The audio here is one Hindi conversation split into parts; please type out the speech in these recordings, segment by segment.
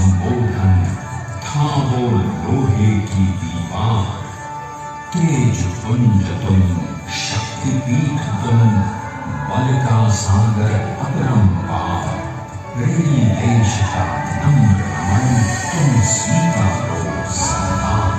संबोधन था वो लोहे की दीवार। तेज पुंज तुम, शक्तिपीठ तुम, बल का सागर अपरंपार। रेडी देश का नम्र रमण, तुम स्वीकारो सम्मान।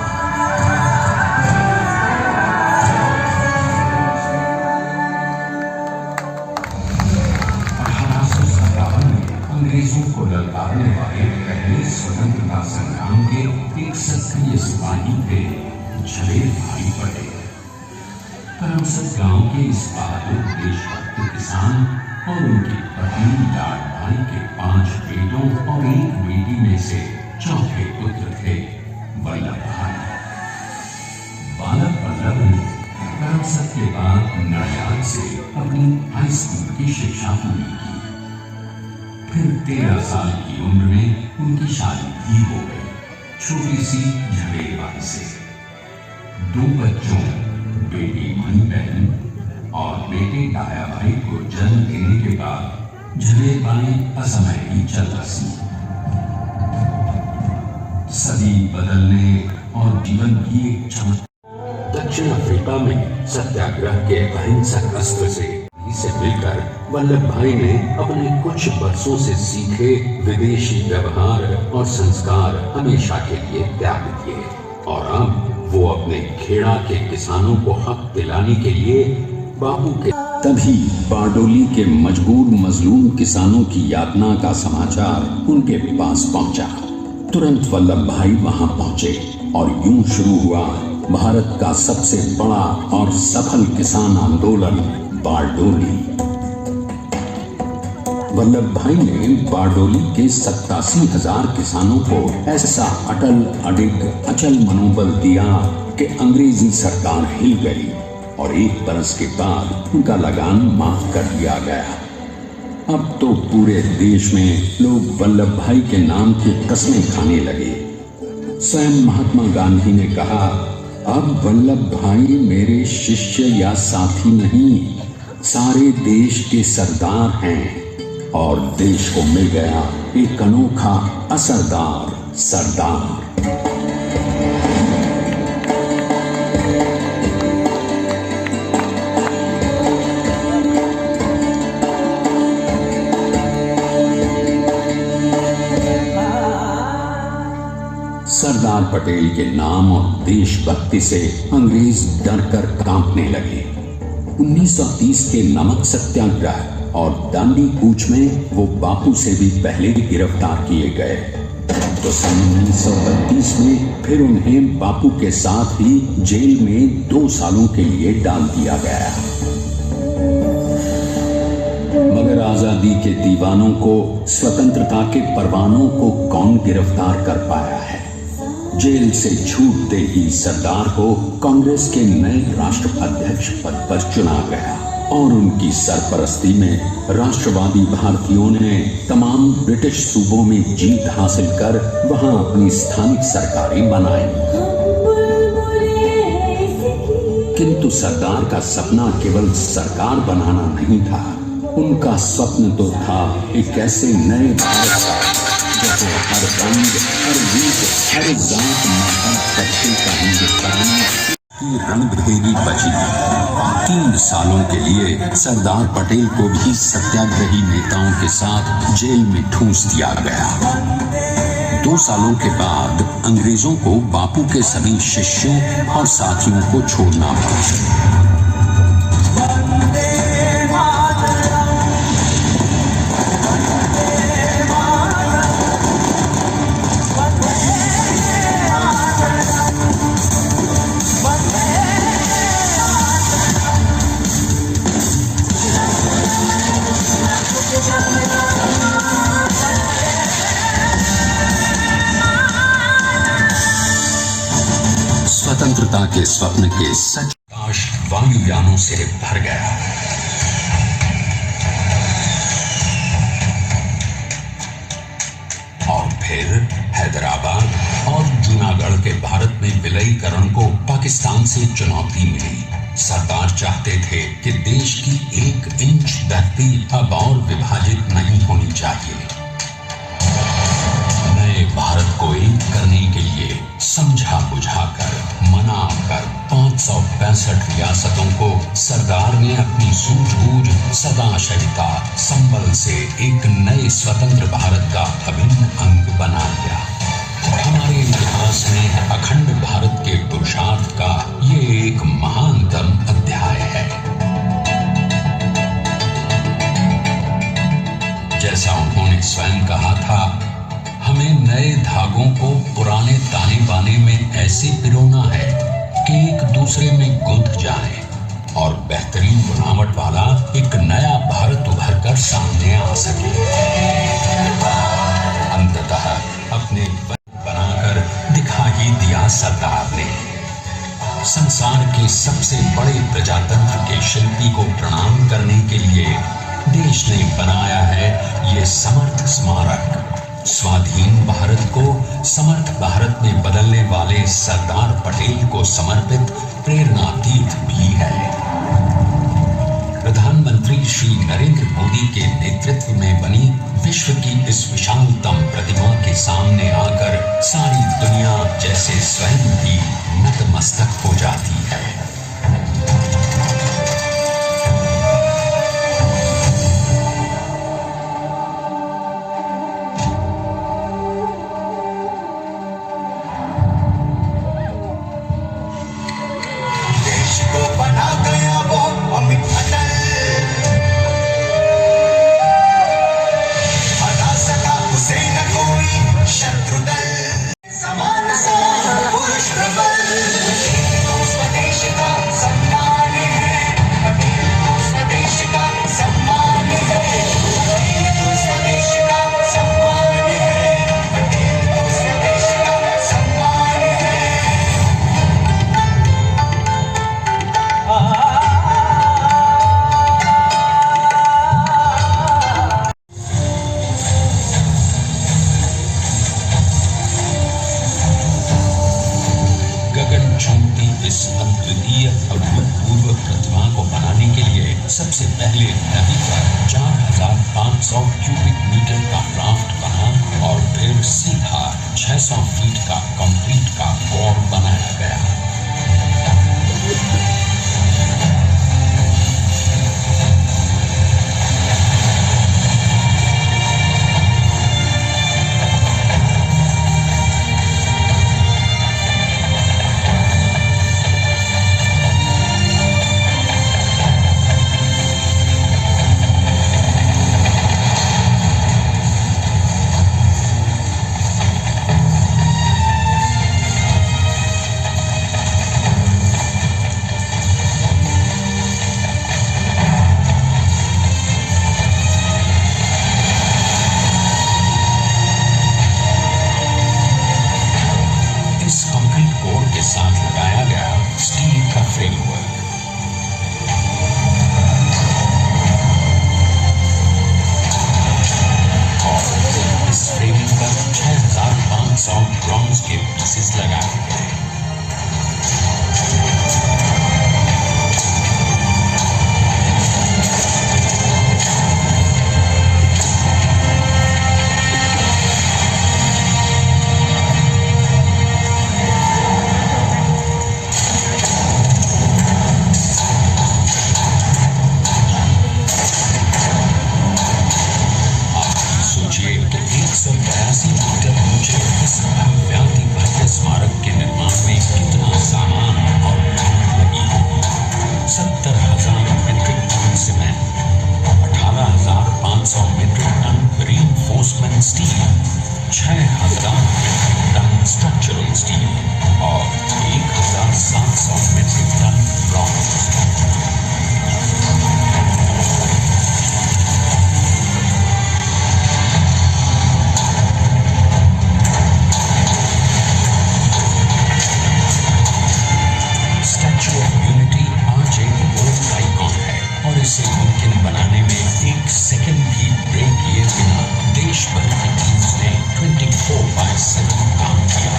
1857 में अंग्रेजों को ललकारने वाले पहले स्वतंत्रता संग्राम के एक सक्रिय सिपाही थे झवेर भाई पटेल। करमसद गांव के इस बहादुर देशभक्त किसान और उनकी पत्नी लाड भाई के 5 बेटों और 1 बेटी में से चौथे पुत्र थे वल्लभ भाई। बालक वल्लभ ने करमसद के बाद नडियाद से अपनी हाई स्कूल की शिक्षा पूरी की। फिर 13 साल की उम्र में उनकी शादी भी हो गई, छोटी सी झवेर बाई से। 2 बच्चों, बेटी मनी बहन और बेटे डाया भाई को जन्म देने के बाद झवेर बाई असमय ही चल बसी। सदी बदलने और जीवन की एक चमक। दक्षिण अफ्रीका में सत्याग्रह के अहिंसक अस्त्र से मिलकर वल्लभ भाई ने अपने कुछ बरसों से सीखे विदेशी व्यवहार और संस्कार हमेशा के लिए त्याग दिए और अब वो अपने खेड़ा के किसानों को हक दिलाने के लिए बापू के। तभी बारडोली के मजबूर मजलूम किसानों की यातना का समाचार उनके पास पहुंचा। तुरंत वल्लभ भाई वहां पहुंचे और यूं शुरू हुआ भारत का सबसे बड़ा और सफल किसान आंदोलन बारडोली। वल्लभ भाई ने बारडोली के 87,000 किसानों को ऐसा अटल अडिग अचल मनोबल दिया कि अंग्रेजी सरकार हिल गई और 1 बरस के बाद उनका लगान माफ कर दिया गया। अब तो पूरे देश में लोग वल्लभ भाई के नाम की कस्में खाने लगे। स्वयं महात्मा गांधी ने कहा, अब वल्लभ भाई मेरे शिष्य या साथी नहीं, सारे देश के सरदार हैं और देश को मिल गया एक अनोखा असरदार सरदार। सरदार पटेल के नाम और देशभक्ति से अंग्रेज डर कर कांपने लगे। 1930 के नमक सत्याग्रह और दांडी कूच में वो बापू से भी पहले गिरफ्तार किए गए। तो सन 1932 में फिर उन्हें बापू के साथ ही जेल में 2 सालों के लिए डाल दिया गया। मगर आजादी के दीवानों को, स्वतंत्रता के परवानों को कौन गिरफ्तार कर पाया है। जेल से छूटते ही सरदार को कांग्रेस के नए राष्ट्राध्यक्ष पद पर चुना गया और उनकी सरपरस्ती में राष्ट्रवादी भारतीयों ने तमाम ब्रिटिश सूबों में जीत हासिल कर वहां अपनी स्थानिक सरकारें बनाई। किंतु सरदार का सपना केवल सरकार बनाना नहीं था, उनका स्वप्न तो था एक ऐसे नए भारत का जैसे हर रंग, हर रूप, हर जात मजहब तबके का हिंदुस्तान की रंग-भेदी बची। 3 सालों के लिए सरदार पटेल को भी सत्याग्रही नेताओं के साथ जेल में ठूंस दिया गया। 2 सालों के बाद अंग्रेजों को बापू के सभी शिष्यों और साथियों को छोड़ना पड़ा। स्वतंत्रता के स्वप्न के सच आकाश वायुयानों से भर गया। और फिर हैदराबाद और जूनागढ़ के भारत में विलयीकरण को पाकिस्तान से चुनौती मिली। सरदार चाहते थे कि देश की 1 इंच धरती अब और विभाजित नहीं होनी चाहिए। नए सरदार ने अपनी सूझबूझ, सदाशयिता, संबल से एक नए स्वतंत्र भारत का अभिन्न अंग बना लिया। हमारे इतिहास में अखंड भारत के पुरुषार्थ का ये एक महानतम अध्याय है। जैसा उन्होंने स्वयं कहा था, हमें नए धागों को पुराने ताने बाने में ऐसे पिरोना है कि एक दूसरे में गुंथ जाए और बेहतरीन बनावट वाला एक नया भारत उभर कर सामने आ सके। अंततः अपने बनाकर दिखा ही दिया सरदार ने। संसार के सबसे बड़े प्रजातंत्र के शिल्पी को प्रणाम करने के लिए देश ने बनाया है ये समर्थ स्मारक। स्वाधीन भारत को समर्थ भारत में बदलने वाले सरदार पटेल को समर्पित प्रेरणा तीर्थ भी है। प्रधानमंत्री श्री नरेंद्र मोदी के नेतृत्व में बनी विश्व की इस विशालतम प्रतिमा के सामने आकर सारी दुनिया जैसे स्वयं भी नतमस्तक हो जाती है। इस अद्वितीय अभूतपूर्व प्रतिमा को बनाने के लिए सबसे पहले नदी पर 4,500 क्यूबिक मीटर का राफ्ट बना और फिर सीधा 600 फीट का कंक्रीट का कोर बनाया गया। ब्रॉन्ज के पीसेस लगाए गए। सोचिए कि 182 मीटर ऊंचे इस भव्याति भव्य स्मारक के निर्माण में कितना सामान और मेहनत लगी होगी। 70,000 metric ton cement, 18,500 metric ton reinforcement steel, 6,000 metric ton structural steel और 1,700 मीट्रिक टन ब्रॉन्ज। इसे मुमकिन बनाने में एक सेकंड भी ब्रेक किए बिना देश भर की टीम्स ने 24/7 काम किया।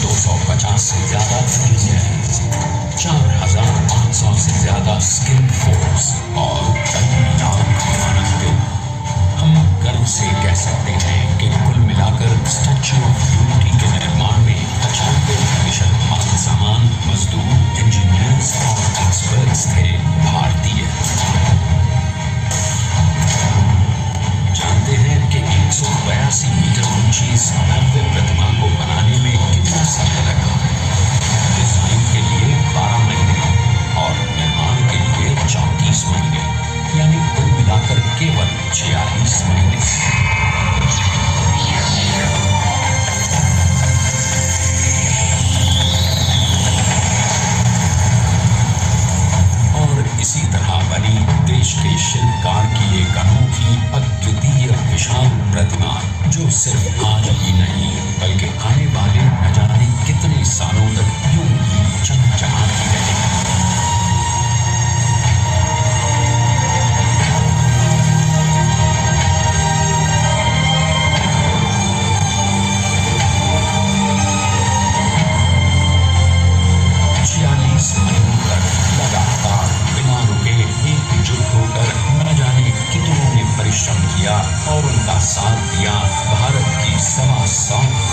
250 से ज्यादा इंजीनियर्स, 4,500 से ज्यादा स्किल फोर्स और कई लाख मानव। हम गर्व से कह सकते हैं कि कुल मिलाकर स्टैच्यू ऑफ यूनिटी के निर्माण में 95% माल सामान, मजदूर, इंजीनियर्स और एक्सपर्ट्स थे। सालों तक यूं ही चमचमाती रही। लगातार बिना रुके एकजुट होकर न जाने कितनों ने परिश्रम किया और उनका साथ दिया भारत की 125